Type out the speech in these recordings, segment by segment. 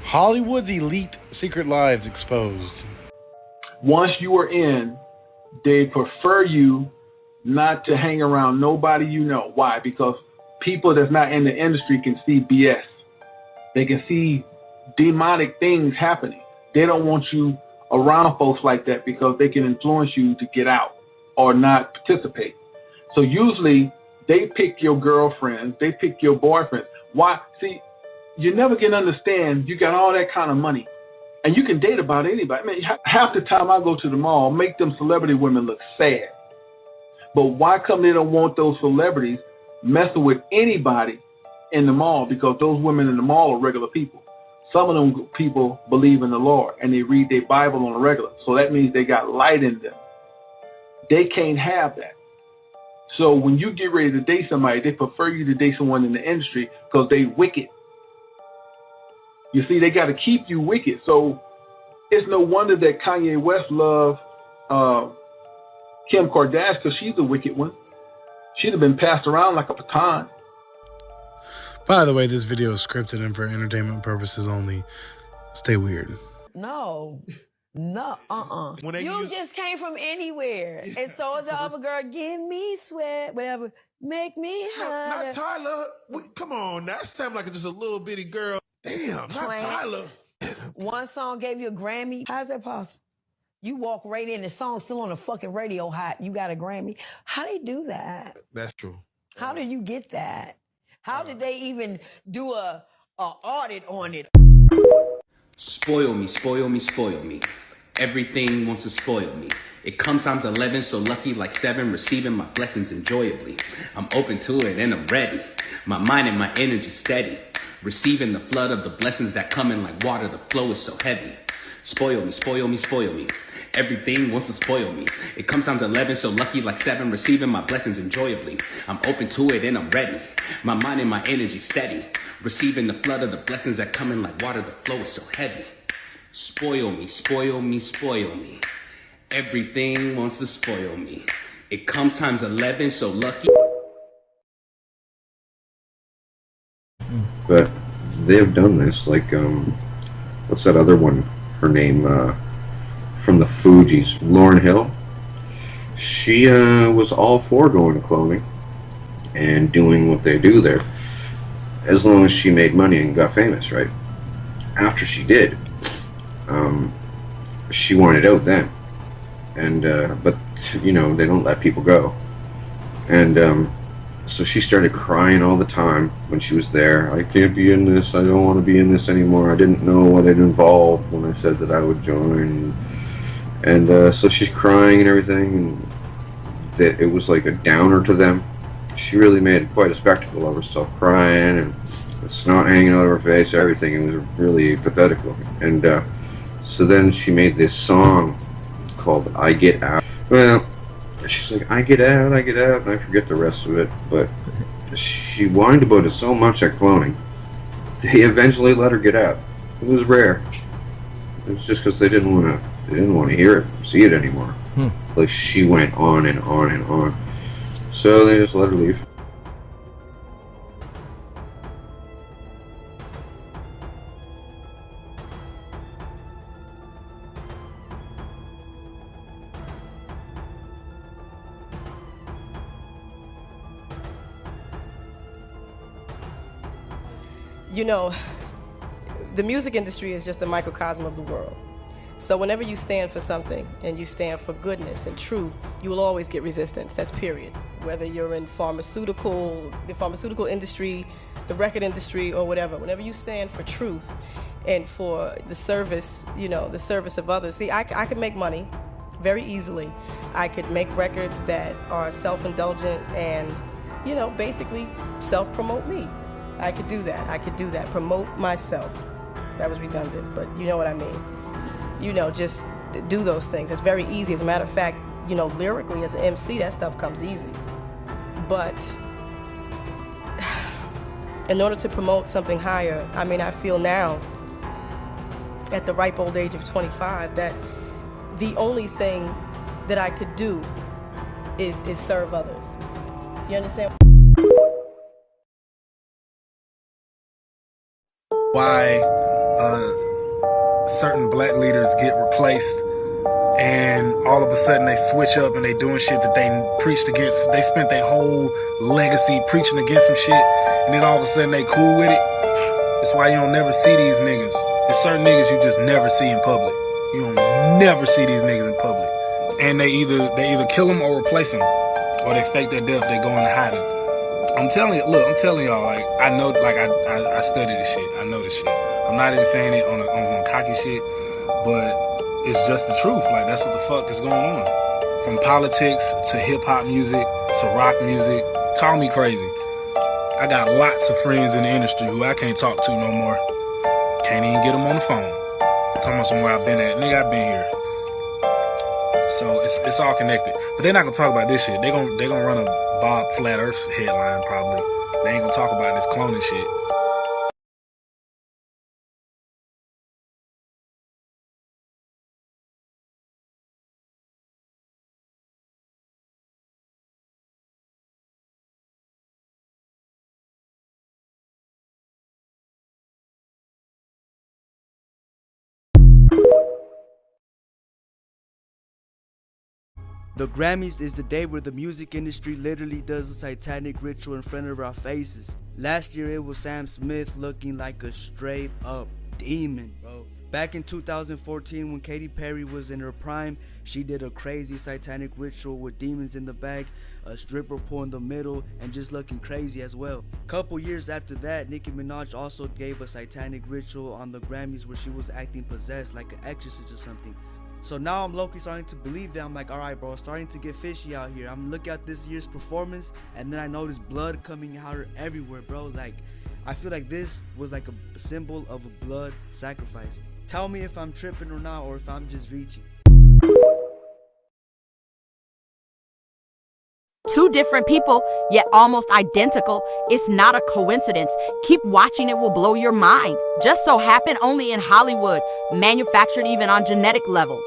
Hollywood's elite secret lives exposed. Once you are in, they prefer you not to hang around nobody you know. Why? Because people that's not in the industry can see BS. They can see demonic things happening. They don't want you around folks like that because they can influence you to get out or not participate. So usually they pick your girlfriends, they pick your boyfriends. Why? See, you never can understand. You got all that kind of money and you can date about anybody. I mean, half the time I go to the mall, make them celebrity women look sad. But why come they don't want those celebrities messing with anybody in the mall? Because those women in the mall are regular people. Some of them people believe in the Lord and they read their Bible on a regular. So that means they got light in them. They can't have that. So when you get ready to date somebody, they prefer you to date someone in the industry because they wicked. You see, they got to keep you wicked. So it's no wonder that Kanye West loved Kim Kardashian because she's a wicked one. She'd have been passed around like a baton. By the way, this video is scripted and for entertainment purposes only. Stay weird. No. You just came from anywhere. And so is the other girl. Give me sweat, whatever. Make me hot. Not Tyler. Come on, that sounds like just a little bitty girl. Damn, not Tyler. One song gave you a Grammy. How's that possible? You walk right in, the song's still on the fucking radio hot. You got a Grammy. How they do that? That's true. How did you get that? How did they even do a audit on it? Spoil me, spoil me, spoil me. Everything wants to spoil me. It comes times 11, so lucky like 7, receiving my blessings enjoyably. I'm open to it and I'm ready. My mind and my energy steady. Receiving the flood of the blessings that come in like water. The flow is so heavy. Spoil me, spoil me, spoil me. Everything wants to spoil me. It comes times 11, so lucky like 7, receiving my blessings enjoyably. I'm open to it and I'm ready. My mind and my energy steady. Receiving the flood of the blessings that come in like water. The flow is so heavy. Spoil me, spoil me, spoil me. Everything wants to spoil me. It comes times 11, so lucky. But they've done this, like, what's that other one? Her name, from the Fugees, Lauryn Hill. She was all for going to cloning and doing what they do there, as long as she made money and got famous, right? After she did, she wanted out then, and but you know, they don't let people go, and so she started crying all the time when she was there. I can't be in this, I don't want to be in this anymore, I didn't know what it involved when I said that I would join, and so she's crying and everything, and it was like a downer to them. She really made quite a spectacle of herself, crying and the snot hanging out of her face, everything. It was really pathetic looking. And so then she made this song called I Get Out. Well, she's like, I get out, and I forget the rest of it. But she whined about it so much at cloning, they eventually let her get out. It was rare. It was just because they didn't want to hear it, see it anymore. Like, she went on and on and on. So they just let her leave. You know, the music industry is just a microcosm of the world. So whenever you stand for something and you stand for goodness and truth, you will always get resistance. That's period. Whether you're in the pharmaceutical industry, the record industry, or whatever. Whenever you stand for truth and for the service, you know, the service of others. See, I could make money very easily. I could make records that are self-indulgent and, you know, basically self-promote me. I could do that. Promote myself. That was redundant, but you know what I mean. You know, just do those things. It's very easy. As a matter of fact, you know, lyrically as an MC, that stuff comes easy. But in order to promote something higher, I mean, I feel now, at the ripe old age of 25, that the only thing that I could do is serve others. You understand? Why certain black leaders get replaced, and all of a sudden they switch up and they doing shit that they preached against. They spent their whole legacy preaching against some shit, and then all of a sudden they cool with it. That's why you don't never see these niggas. There's certain niggas you just never see in public. You don't never see these niggas in public. And they either kill them or replace them, or they fake their death. They go into hiding. I'm telling y'all, like, I know, like, I study this shit. I know this shit. I'm not even saying it on cocky shit, but it's just the truth. Like, that's what the fuck is going on. From politics to hip hop music to rock music. Call me crazy. I got lots of friends in the industry who I can't talk to no more. Can't even get them on the phone. Talking about somewhere I've been at. Nigga, I've been here. So it's all connected. But they're not gonna talk about this shit. They gonna run a Bob Flat Earth headline probably. They ain't gonna talk about this cloning shit. The Grammys is the day where the music industry literally does a satanic ritual in front of our faces. Last year it was Sam Smith looking like a straight up demon, bro. Back in 2014 when Katy Perry was in her prime, she did a crazy satanic ritual with demons in the back, a stripper pole in the middle, and just looking crazy as well. Couple years after that, Nicki Minaj also gave a satanic ritual on the Grammys where she was acting possessed like an exorcist or something. So now I'm low-key starting to believe that. I'm like, alright bro, starting to get fishy out here. I'm looking at this year's performance, and then I notice blood coming out everywhere, bro. Like, I feel like this was like a symbol of a blood sacrifice. Tell me if I'm tripping or not, or if I'm just reaching. Two different people, yet almost identical. It's not a coincidence. Keep watching, it will blow your mind. Just so happened only in Hollywood, manufactured even on genetic level.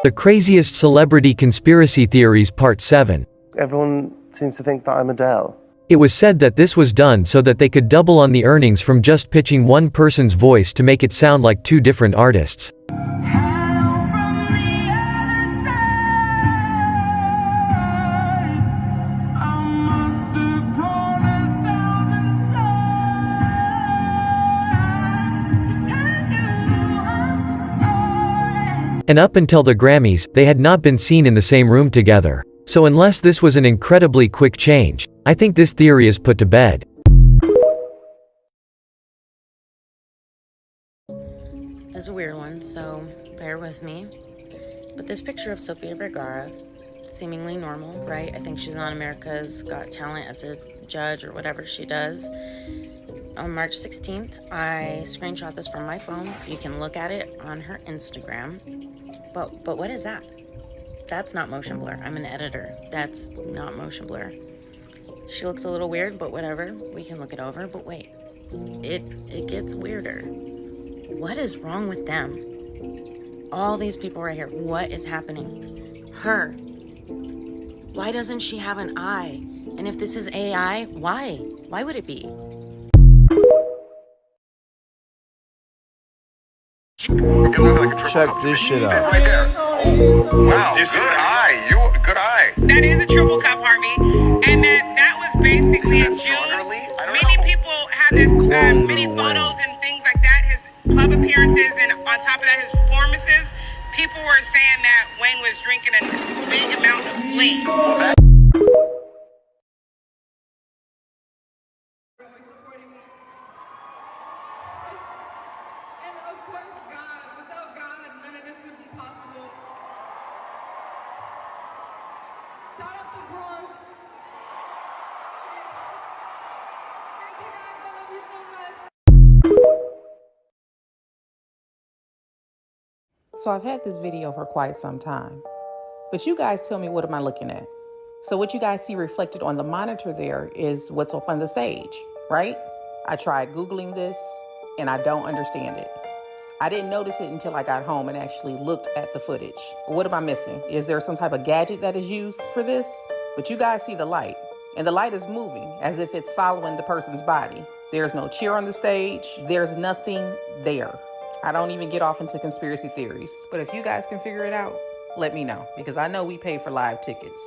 The Craziest Celebrity Conspiracy Theories Part 7. Everyone seems to think that I'm Adele. It was said that this was done so that they could double on the earnings from just pitching one person's voice to make it sound like two different artists. And up until the Grammys, they had not been seen in the same room together. So unless this was an incredibly quick change, I think this theory is put to bed. is a weird one, so bear with me. But this picture of Sofia Vergara, seemingly normal, right? I think she's on America's Got Talent as a judge or whatever she does. On March 16th, I screenshot this from my phone. You can look at it on her Instagram. But what is that? That's not motion blur. I'm an editor. That's not motion blur. She looks a little weird, but whatever. We can look it over. But wait, it gets weirder. What is wrong with them? All these people right here, what is happening? Her. Why doesn't she have an eye? And if this is AI, why? Why would it be? Check this shit out. Right there. Oh, wow. Good eye. Good eye. That is a triple cup, Harvey. And that was basically in June. Many people have this, many photos and things like that, his club appearances, and on top of that, his performances. People were saying that Wayne was drinking a big amount of lean. So I've had this video for quite some time, but you guys tell me, what am I looking at? So what you guys see reflected on the monitor there is what's up on the stage, right? I tried Googling this and I don't understand it. I didn't notice it until I got home and actually looked at the footage. What am I missing? Is there some type of gadget that is used for this? But you guys see the light, and the light is moving as if it's following the person's body. There's no chair on the stage. There's nothing there. I don't even get off into conspiracy theories. But if you guys can figure it out, let me know, because I know we pay for live tickets.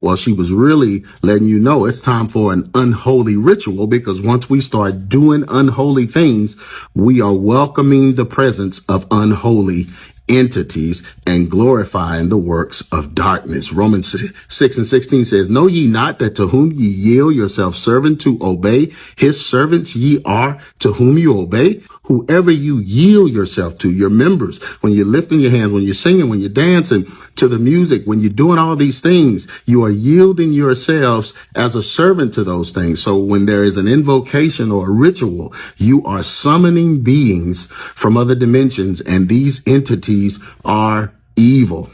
Well, she was really letting you know it's time for an unholy ritual, because once we start doing unholy things, we are welcoming the presence of unholy entities and glorifying the works of darkness. Romans 6:16 says, "Know ye not that to whom ye yield yourself servant to obey, his servants ye are to whom you obey? Whoever you yield yourself to, your members, when you're lifting your hands, when you're singing, when you're dancing to the music, when you're doing all these things, you are yielding yourselves as a servant to those things." So when there is an invocation or a ritual, you are summoning beings from other dimensions, and these entities are evil.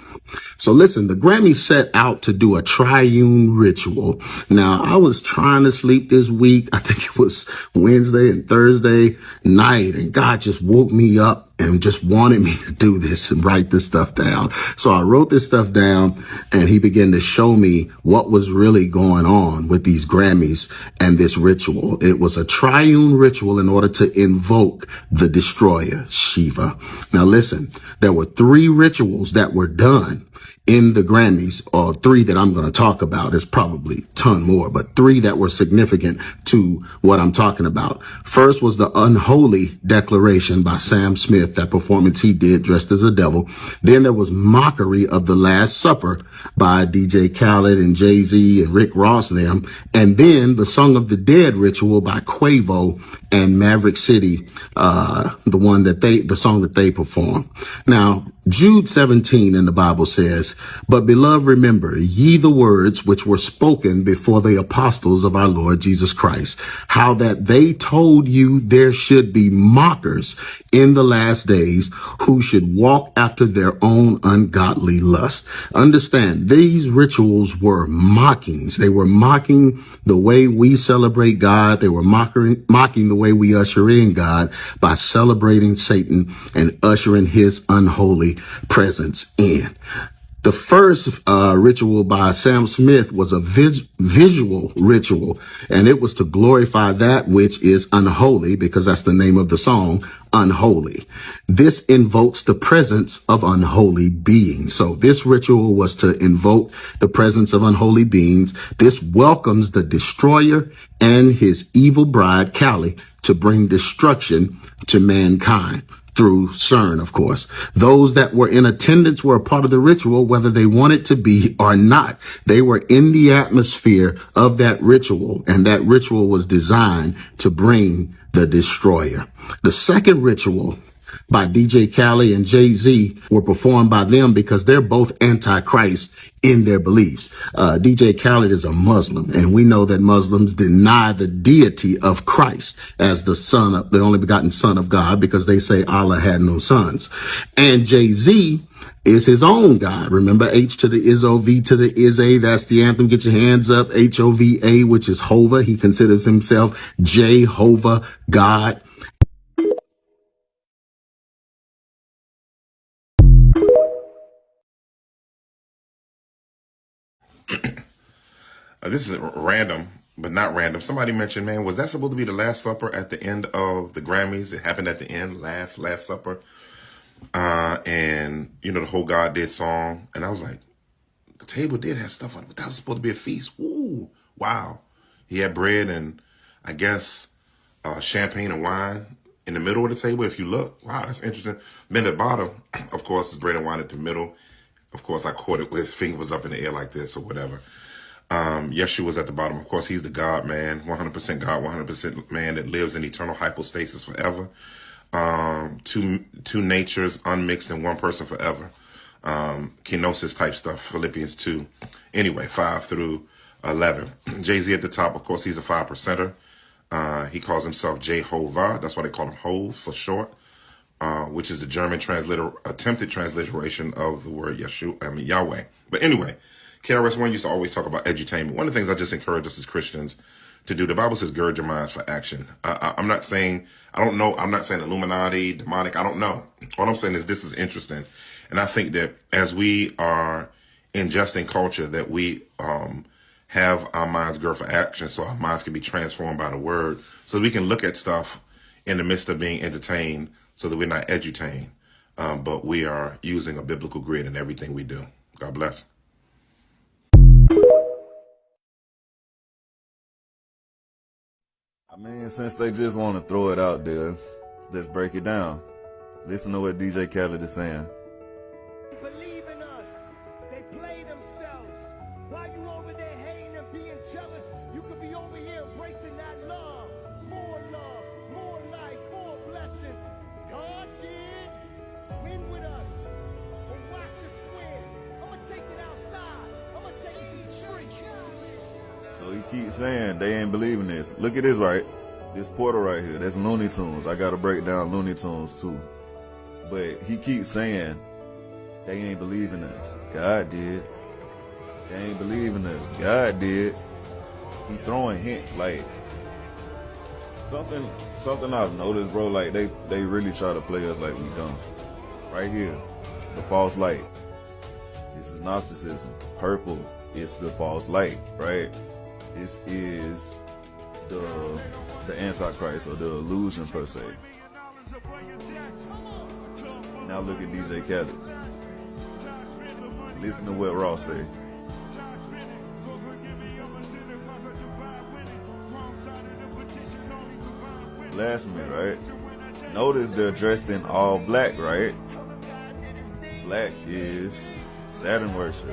So listen, the Grammys set out to do a triune ritual. Now, I was trying to sleep this week. I think it was Wednesday and Thursday night, and God just woke me up and just wanted me to do this and write this stuff down. So I wrote this stuff down, and he began to show me what was really going on with these Grammys and this ritual. It was a triune ritual in order to invoke the destroyer, Shiva. Now listen, there were 3 rituals that were done in the Grammys, or 3 that I'm going to talk about. There's probably a ton more, but 3 that were significant to what I'm talking about. First was the Unholy Declaration by Sam Smith, that performance he did dressed as a devil. Then there was Mockery of the Last Supper by DJ Khaled and Jay-Z and Rick Ross and them. And then the Song of the Dead Ritual by Quavo and Maverick City, the song that they performed. Now, Jude 17 in the Bible says, "But beloved, remember ye the words which were spoken before the apostles of our Lord Jesus Christ, how that they told you there should be mockers in the last days who should walk after their own ungodly lust." Understand, these rituals were mockings. They were mocking the way we celebrate God. They were mocking the way we usher in God by celebrating Satan and ushering his unholy presence in. The first ritual by Sam Smith was a visual ritual, and it was to glorify that which is unholy, because that's the name of the song, Unholy. This invokes the presence of unholy beings. So this ritual was to invoke the presence of unholy beings. This welcomes the destroyer and his evil bride, Kali, to bring destruction to mankind. Through CERN, of course. Those that were in attendance were a part of the ritual, whether they wanted to be or not. They were in the atmosphere of that ritual, and that ritual was designed to bring the destroyer. The second ritual by DJ Khaled and Jay-Z were performed by them because they're both anti-Christ in their beliefs. DJ Khaled is a Muslim, and we know that Muslims deny the deity of Christ as the only begotten Son of God, because they say Allah had no sons. And Jay-Z is his own God. Remember, H to the Izzo, V to the Izzy. That's the anthem. Get your hands up. H-O-V-A, which is Hova. He considers himself Jehovah God. This is random, but not random. Somebody mentioned, man, was that supposed to be the Last Supper at the end of the Grammys? It happened at the end, Last Supper. And, you know, the whole God Did song. And I was like, the table did have stuff on it, but that was supposed to be a feast. Ooh, wow. He had bread and, I guess, champagne and wine in the middle of the table. If you look, wow, that's interesting. Then at the bottom, of course, is bread and wine at the middle. Of course, I caught it with his finger was up in the air like this or whatever. Yeshua was at the bottom. Of course, he's the God man, 100% God, 100% man that lives in eternal hypostasis forever. Two natures unmixed in one person forever. Kenosis type stuff, Philippians 2. Anyway, 5 through 11. Jay-Z at the top, of course, he's a 5%er. He calls himself Jehovah. That's why they call him Hov for short, which is the German attempted transliteration of the word Yahweh. But anyway, KRS-One used to always talk about edutainment. One of the things I just encourage us as Christians to do, the Bible says, gird your minds for action. I'm not saying, I don't know. I'm not saying Illuminati, demonic. I don't know. All I'm saying is this is interesting. And I think that as we are ingesting culture, that we have our minds girded for action, so our minds can be transformed by the word, so we can look at stuff in the midst of being entertained, so that we're not edutained, but we are using a biblical grid in everything we do. God bless. I mean, since they just want to throw it out there, let's break it down. Listen to what DJ Khaled is saying. Believe in us. They play themselves. While you over there hating and being jealous, you could be over here embracing that love. More life, more blessings. God did win with us. But watch us win. I'm going to take it outside. I'm going to take it to the streets. So he keeps saying they ain't believing this. Look at this, right? This portal right here, that's Looney Tunes. I gotta break down Looney Tunes too. But he keeps saying they ain't believing us. God did. They ain't believing us. God did. He throwing hints like something I've noticed, bro. Like they really try to play us like we dumb. Right here, the false light. This is Gnosticism. Purple is the false light, right? This is the Antichrist, or the illusion per se. Now look at DJ Khaled. Listen to what Ross say. Blasphemy, right? Notice they're dressed in all black, right? Black is Saturn worship.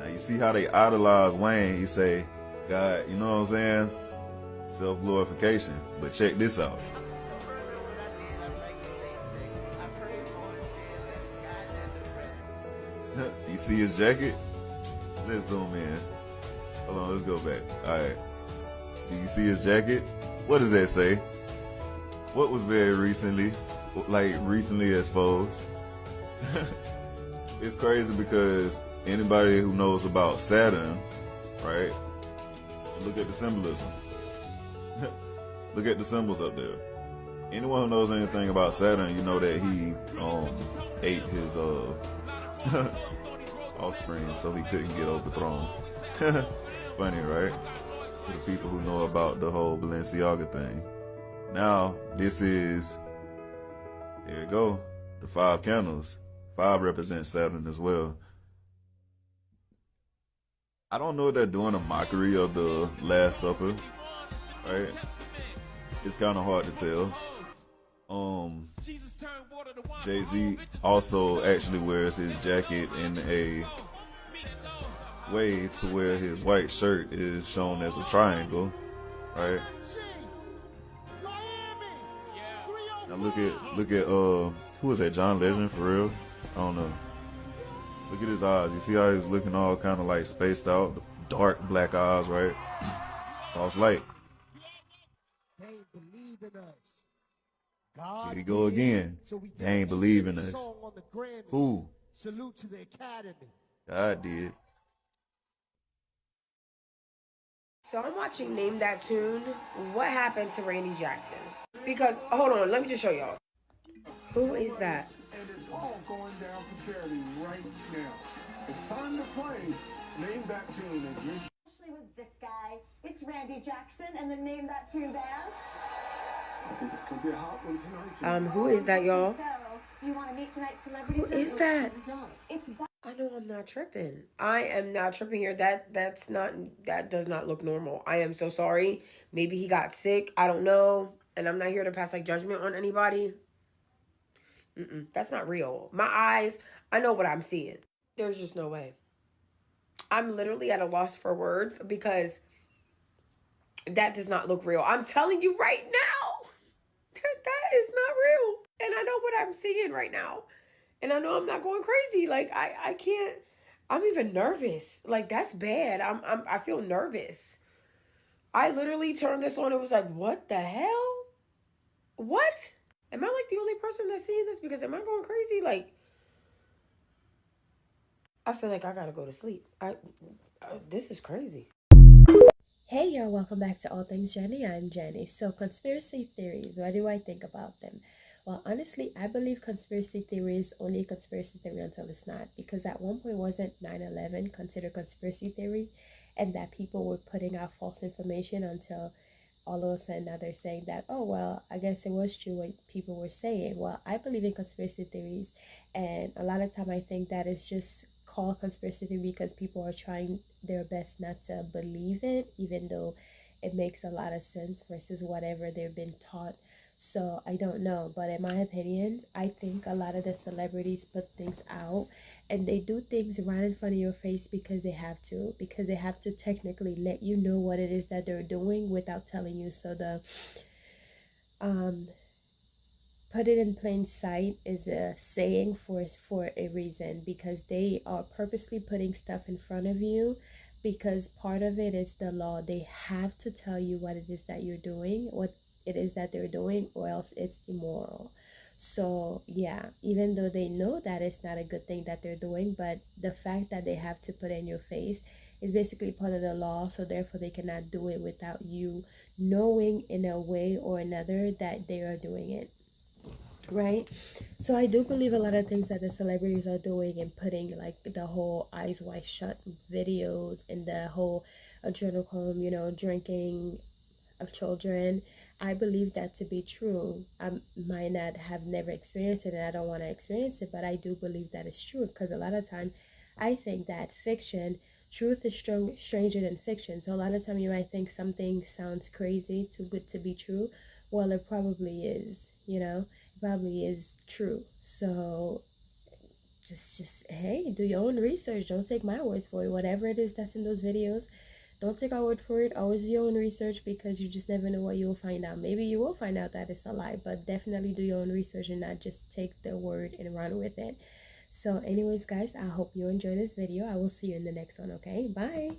Now you see how they idolize Wayne. He say, God, you know what I'm saying? Self-glorification. But check this out. You see his jacket? Let's zoom in. Hold on, let's go back. Alright. Do you see his jacket? What does that say? What was very recently, recently exposed? It's crazy because anybody who knows about Saturn, right? Look at the symbolism. Look at the symbols up there. Anyone who knows anything about Saturn, you know that he ate his offspring so he couldn't get overthrown. Funny, right? For the people who know about the whole Balenciaga thing. Now, this is, there you go, the 5 candles. 5 represents Saturn as well. I don't know if they're doing a mockery of the Last Supper, right? It's kind of hard to tell. Jay-Z also actually wears his jacket in a way to where his white shirt is shown as a triangle, right? Now look at who is that, John Legend, for real? I don't know. Look at his eyes. You see how he's looking all kind of like spaced out, dark black eyes, right? False light. They ain't believe in us. Here we go again. They ain't believe in us. Who? Salute to the Academy. God did. So I'm watching Name That Tune. What happened to Randy Jackson? Because, hold on, let me just show y'all. Who is that? And it's all going down for charity right now. It's time to play Name That Tune. Especially with this guy, it's Randy Jackson and the Name That Tune band. I think this could be a hot one tonight. Who is that, y'all? So, do you want to meet tonight's celebrities? Who is that? It's I know I'm not tripping. I am not tripping here. That does not look normal. I am so sorry. Maybe he got sick. I don't know. And I'm not here to pass like judgment on anybody. That's not real. My eyes, I know what I'm seeing. There's just no way. I'm literally at a loss for words because that does not look real. I'm telling you right now, that is not real. And I know what I'm seeing right now. And I know I'm not going crazy. Like, I can't, I'm even nervous. Like, that's bad. I feel nervous. I literally turned this on. It was like, what the hell? What? Am I like the only person that's seeing this? Because am I going crazy? Like, I feel like I gotta go to sleep. This is crazy. Hey y'all, welcome back to All Things Jenny. I'm Jenny. So conspiracy theories, what do I think about them? Well, honestly, I believe conspiracy theory is only a conspiracy theory until it's not. Because at one point, wasn't 9/11 considered conspiracy theory? And that people were putting out false information until all of a sudden now they're saying that, oh, well, I guess it was true what people were saying. Well, I believe in conspiracy theories. And a lot of time I think that it's just called conspiracy theory because people are trying their best not to believe it, even though it makes a lot of sense versus whatever they've been taught. So I don't know, but in my opinion, I think a lot of the celebrities put things out and they do things right in front of your face because they have to technically let you know what it is that they're doing without telling you. So the put it in plain sight is a saying for a reason, because they are purposely putting stuff in front of you because part of it is the law. They have to tell you what it is that you're doing, what it is that they're doing, or else it's immoral. So yeah, even though they know that it's not a good thing that they're doing, but the fact that they have to put it in your face is basically part of the law, so therefore they cannot do it without you knowing in a way or another that they are doing it, right? So I do believe a lot of things that the celebrities are doing and putting, like the whole eyes wide shut videos and the whole adrenochrome, drinking of children. I believe that to be true. I might not have never experienced it and I don't want to experience it, but I do believe that it's true, because a lot of time I think that truth is stranger than fiction. So a lot of time you might think something sounds crazy, too good to be true. Well, it probably is, it probably is true. So just hey, do your own research. Don't take my words for it. Whatever it is that's in those videos, don't take our word for it. Always do your own research, because you just never know what you will find out. Maybe you will find out that it's a lie, but definitely do your own research and not just take the word and run with it. So anyways, guys, I hope you enjoyed this video. I will see you in the next one. Okay, bye.